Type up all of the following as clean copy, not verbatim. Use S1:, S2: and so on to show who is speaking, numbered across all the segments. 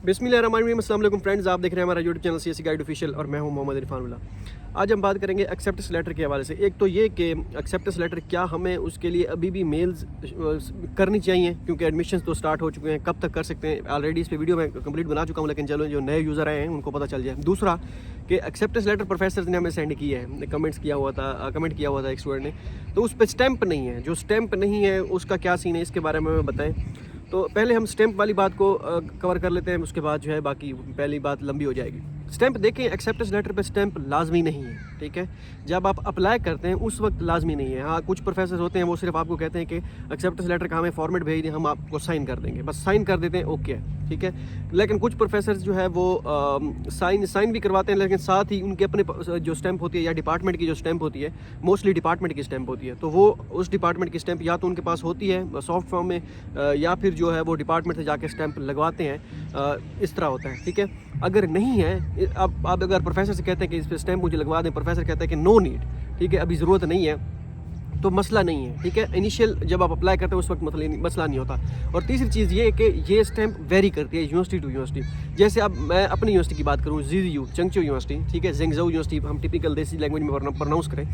S1: बिस्मिल्लाहिर्रहमानिर्रहीम, अस्सलाम वालेकुम फ्रेंड्स। आप देख रहे हैं हमारा YouTube channel CSC guide official और मैं हूं मोहम्मद इरफान उल्ला। आज हम बात करेंगे एक्सेप्टेंस लेटर के हवाले से। एक तो ये कि एक्सेप्टेंस लेटर क्या हमें उसके लिए अभी भी मेल्स करनी चाहिए, क्योंकि एडमिशन्स तो स्टार्ट हो चुके हैं, कब तक कर सकते हैं। ऑलरेडी इस पे वीडियो मैं कंप्लीट बना चुका हूं, लेकिन चलो जो नए यूज़र आए हैं उनको पता चल जाए। दूसरा कि एक्सेप्टेंस लेटर प्रोफेसर ने हमें सेंड किया है, कमेंट किया हुआ था एक स्टूडेंट ने, तो उस पर स्टैंप नहीं है। जो स्टैंप नहीं है उसका क्या सीन है, इसके बारे में हमें बताएं। तो पहले हम स्टैंप वाली बात को कवर कर लेते हैं, उसके बाद जो है बाकी पहली बात लंबी हो जाएगी। स्टैंप देखें, एक्सेप्टेंस लेटर पे स्टैंप लाजमी नहीं है, ठीक है। जब आप अप्लाई करते हैं उस वक्त लाजमी नहीं है। हाँ, कुछ प्रोफेसर होते हैं वो सिर्फ आपको कहते हैं कि एक्सेप्टेंस लेटर का हमें फॉर्मेट भेज दें, हम आपको साइन कर देंगे, बस साइन कर देते हैं, ओके है, ठीक है। लेकिन कुछ प्रोफेसर जो है वो साइन भी करवाते हैं, लेकिन साथ ही उनके अपने जो स्टैंप होती है या डिपार्टमेंट की जो स्टैंप होती है, मोस्टली डिपार्टमेंट की स्टैंप होती है, तो वो उस डिपार्टमेंट की स्टैंप या तो उनके पास होती है सॉफ्ट फॉर्म में, या फिर जो है वो डिपार्टमेंट से जाके स्टैंप लगवाते हैं। इस तरह होता है, ठीक है। अगर नहीं है, अब आप अगर प्रोफेसर से कहते हैं कि इस पर स्टैंप मुझे लगवा दें, प्रोफेसर कहता है कि नो नीड, ठीक है, अभी ज़रूरत नहीं है, तो मसला नहीं है, ठीक है। इनिशियल जब आप अप्लाई करते हैं उस वक्त मसला नहीं होता। और तीसरी चीज़ ये है कि ये स्टैंप वेरी करती है यूनिवर्सिटी टू यूनिवर्सिटी। जैसे अब मैं अपनी यूनिवर्सिटी की बात करूँ, ZZU चंगचो यूनिवर्सिटी, ठीक है, जेंगजो यूनिवर्सिटी, हम टिपिकल देसी लैंग्वेज में प्रोनाउंस करें,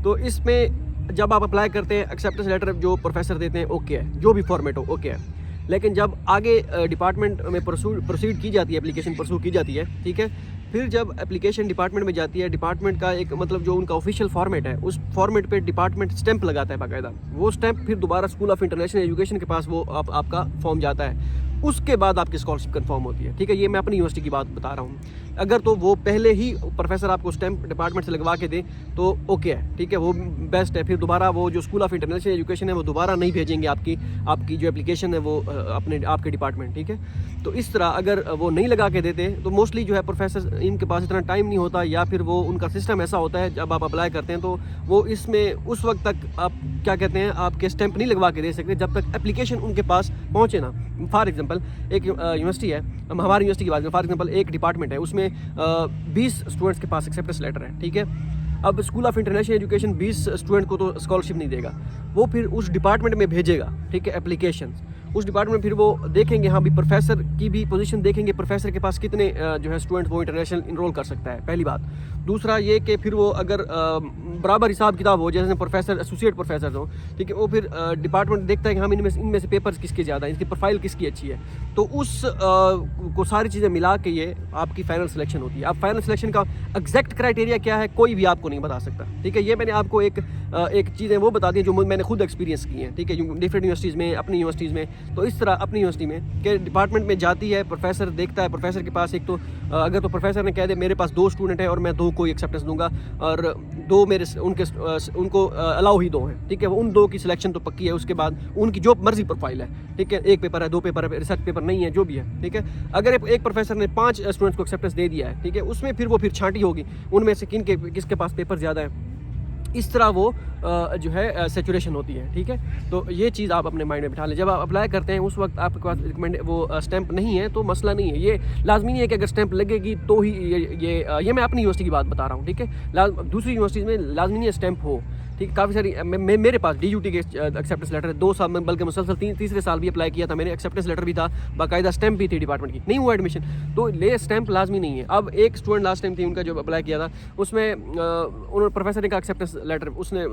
S1: तो इसमें जब आप अप्लाई करते हैं एक्सेप्टेंस लेटर जो प्रोफेसर देते हैं ओके है, जो भी फॉर्मेट हो ओके है। लेकिन जब आगे डिपार्टमेंट में प्रोसीड की जाती है, एप्लीकेशन परसू की जाती है, ठीक है, फिर जब एप्लीकेशन डिपार्टमेंट में जाती है, डिपार्टमेंट का एक मतलब जो उनका ऑफिशियल फॉर्मेट है, उस फॉर्मेट पे डिपार्टमेंट स्टैंप लगाता है बाकायदा। वो स्टैंप फिर दोबारा स्कूल ऑफ इंटरनेशनल एजुकेशन के पास वो आपका फॉर्म जाता है, उसके बाद आपकी स्कॉलरशिप कन्फर्म होती है, ठीक है। ये मैं अपनी यूनिवर्सिटी की बात बता रहा हूँ। अगर तो वो पहले ही प्रोफेसर आपको स्टैंप डिपार्टमेंट से लगवा के दें तो ओके है, ठीक है, वो बेस्ट है। फिर दोबारा वो जो स्कूल ऑफ इंटरनेशनल एजुकेशन है वो दोबारा नहीं भेजेंगे आपकी जो एप्लीकेशन है वो आपके डिपार्टमेंट, ठीक है। तो इस तरह अगर वो नहीं लगा के देते तो मोस्टली जो है प्रोफेसर इनके पास इतना टाइम नहीं होता, या फिर वो उनका सिस्टम ऐसा होता है जब आप अप्लाई करते हैं तो वो इसमें उस वक्त तक आप क्या कहते हैं आपके स्टैंप नहीं लगवा के दे सकते जब तक एप्लीकेशन उनके पास पहुँचे ना। फॉर एग्जांपल एक यूनिवर्सिटी है, हम हमारी यूनिवर्सिटी की बात करें, फॉर एग्जांपल एक डिपार्टमेंट है, उसमें 20 स्टूडेंट्स के पास एक्सेप्टेंस लेटर है, ठीक है। अब school of international education 20 student को तो स्कॉलरशिप नहीं देगा, वो फिर उस डिपार्टमेंट में भेजेगा, ठीक है, एप्लीकेशन। उस डिपार्टमेंट फिर वो देखेंगे, हाँ भी प्रोफेसर की भी पोजीशन देखेंगे, प्रोफेसर के पास कितने जो है स्टूडेंट वो इंटरनेशनल इनरोल कर सकता है, पहली बात। दूसरा ये कि फिर वो अगर बराबर हिसाब किताब हो, जैसे प्रोफेसर एसोसिएट प्रोफेसर हो, ठीक है, वो फिर डिपार्टमेंट देखता है कि हम इनमें से पेपर्स किसके ज़्यादा हैं, इसकी प्रोफाइल किसकी अच्छी है, तो उस को सारी चीज़ें मिला के ये आपकी फाइनल सिलेक्शन होती है। अब फाइनल सिलेक्शन का एग्जैक्ट क्राइटेरिया क्या है कोई भी आपको नहीं बता सकता, ठीक है। ये मैंने आपको एक चीज़ें वो बता दी जो मैंने खुद एक्सपीरियंस की हैं, ठीक है, डिफरेंट यूनिवर्सिटीज़ में, अपनी यूनिवर्सिटीज़ में। तो इस तरह अपनी यूनिवर्सिटी में कि डिपार्टमेंट में जाती है, प्रोफेसर देखता है, प्रोफेसर के पास एक तो अगर तो प्रोफेसर ने कह दे मेरे पास 2 स्टूडेंट हैं और मैं 2 को एक्सेप्टेंस दूंगा और 2 मेरे उनको अलाउ ही 2 हैं, ठीक है, उन 2 की सिलेक्शन तो पक्की है। उसके बाद उनकी जो मर्जी प्रोफाइल है, ठीक है, 1 पेपर है, 2 पेपर है, रिसर्च पेपर नहीं है, जो भी है, ठीक है। अगर एक प्रोफेसर ने 5 स्टूडेंट्स को एक्सेप्टेंस दे दिया है, ठीक है, उसमें फिर वो छांटी होगी उनमें से किसके पास पेपर ज़्यादा है, इस तरह वो जो है सेचुरेशन होती है, ठीक है। तो ये चीज़ आप अपने माइंड में बिठा लें। जब आप अप्लाई करते हैं उस वक्त आपके पास रिकमेंड वो स्टैंप नहीं है तो मसला नहीं है, ये लाजमी नहीं है कि अगर स्टैंप लगेगी तो ही ये मैं अपनी यूनिवर्सिटी की बात बता रहा हूँ, ठीक है। दूसरी यूनिवर्सिटीज़ में लाजमी नहीं है स्टैंप हो, ठीक है। काफ़ी सारी मेरे पास DUT के एक्सेप्टेंस लेटर है, 2 साल में, बल्कि मुसलसल तीसरे साल भी अप्लाई किया था मैंने, एक्सेप्टेंस लेटर भी था, बाकायदा स्टैंप भी थी डिपार्टमेंट की, नहीं हुआ एडमिशन, तो ले स्टैंप लाजमी नहीं है। अब एक स्टूडेंट लास्ट टाइम थी उनका जो अप्लाई किया था, उसमें उन्होंने प्रोफेसर ने कहा एक्सेप्टेंस लेटर, उसने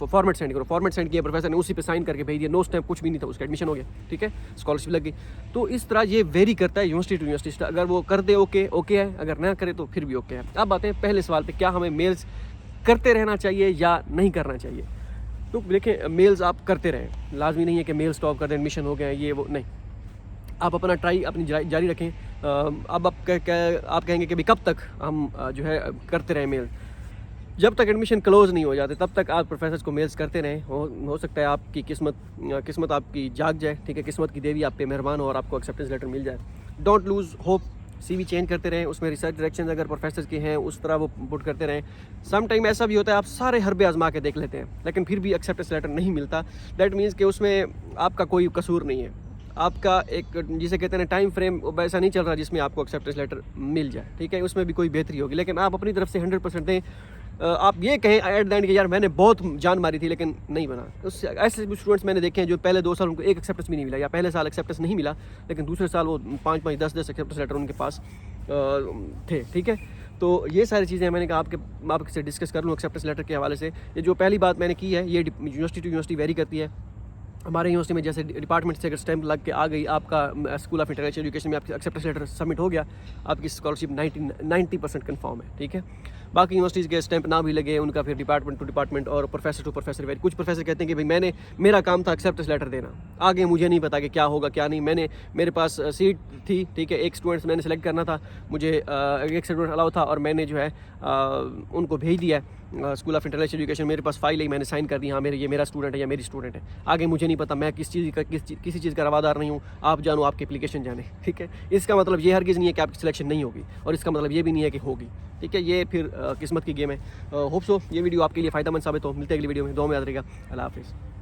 S1: फॉर्मेट सेंड करो, फॉर्मेट सेंड किया, प्रोफेसर ने उसी पे साइन करके भेज दिया, नो स्टैंप, कुछ भी नहीं था, उसका एडमिशन हो गया, ठीक है, स्कॉलरशिप लग गई। तो इस तरह ये वेरी करता है यूनिवर्सिटी टू यूनिवर्सिटी। अगर वो कर दे ओके है, अगर ना करे तो फिर भी ओके है। अब आते हैं पहले सवाल पे, क्या हमें मेल्स करते रहना चाहिए या नहीं करना चाहिए। तो देखें, मेल्स आप करते रहें, लाजमी नहीं है कि मेल स्टॉप कर दें, एडमिशन हो गए ये वो नहीं, आप अपना ट्राई अपनी जारी रखें। अब आप कहेंगे कि भाई कब तक हम जो है करते रहें मेल, जब तक एडमिशन क्लोज नहीं हो जाते तब तक आप प्रोफेसर्स को मेल्स करते रहें। हो सकता है आपकी किस्मत आपकी जाग जाए, ठीक है, किस्मत की देवी आप पे मेहरबान हो और आपको एक्सेप्टेंस लेटर मिल जाए। Don't lose hope, CV change करते रहें, उसमें रिसर्च डायरेक्शन अगर प्रोफेसर के हैं उस तरह वो पुट करते रहें। सम टाइम ऐसा भी होता है आप सारे हरबे आजमा के देख लेते हैं लेकिन फिर भी एक्सेप्टेंस लेटर नहीं मिलता, दैट मीन्स कि उसमें आपका कोई कसूर नहीं है, आपका एक जिसे कहते हैं टाइम फ्रेम वैसा नहीं चल रहा जिसमें आपको एक्सेप्टेंस लेटर मिल जाए, ठीक है, उसमें भी कोई बेहतरी होगी। लेकिन आप अपनी तरफ से 100% दें, आप ये कहें एट द एंड कि यार मैंने बहुत जान मारी थी लेकिन नहीं बना। उससे ऐसे स्टूडेंट्स मैंने देखे हैं जो पहले 2 साल उनको एक एक्सेप्टेंस भी नहीं मिला, या पहले साल एक्सेप्टेंस नहीं मिला लेकिन दूसरे साल वो 5-5, 10-10 एक्सेप्टेंस लेटर उनके पास थे। ठीक है, तो ये सारी चीज़ें मैंने कहा आपसे डिस्कस कर लूँ एक्सेप्टेंस लेटर के हवाले से। ये जो पहली बात मैंने की है ये यूनिवर्सिटी टू यूनिवर्सिटी वेरी करती है। हमारे यूनिवर्सिटी में जैसे डिपार्टमेंट से अगर स्टैंप लग के आ गई, आपका स्कूल ऑफ इंटरनेशनल एजुकेशन में आपकी एक्सेप्टेंस लेटर सबमिट हो गया, आपकी स्कॉलरशिप 90% कन्फर्म है। ठीक है, बाकी यूनिवर्सिटीज़ के स्टैंप ना भी लगे, उनका फिर डिपार्टमेंट टू डिपार्टमेंट और प्रोफेसर टू प्रोफेसर वेरी। कुछ प्रोफेसर कहते हैं कि भाई मेरा काम था एक्सेप्टेंस लेटर देना, आगे मुझे नहीं पता कि क्या होगा क्या नहीं। मेरे पास सीट थी, ठीक है, एक स्टूडेंट्स मैंने सेलेक्ट करना था, मुझे एक स्टूडेंट अलाउ था और मैंने जो है उनको भेज दिया स्कूल ऑफ इंटरनेशनल एजुकेशन। मेरे पास फाइल है, मैंने साइन कर दी, हाँ ये मेरा स्टूडेंट है या मेरी स्टूडेंट है। आगे मुझे नहीं पता, मैं किसी चीज़ का रवादार नहीं हूँ, आप जानो आपकी एप्लीकेशन जाने। ठीक है, इसका मतलब ये हरगिज़ नहीं है कि आपकी सिलेक्शन नहीं होगी, और इसका मतलब ये भी नहीं है कि होगी। ठीक है, ये फिर किस्मत की गेम है। होप सो ये वीडियो आपके लिए फ़ायदेमंद साबित हो। मिलते हैं अगली वीडियो में, दुआ में याद रहेगा। अल्लाह हाफिज़।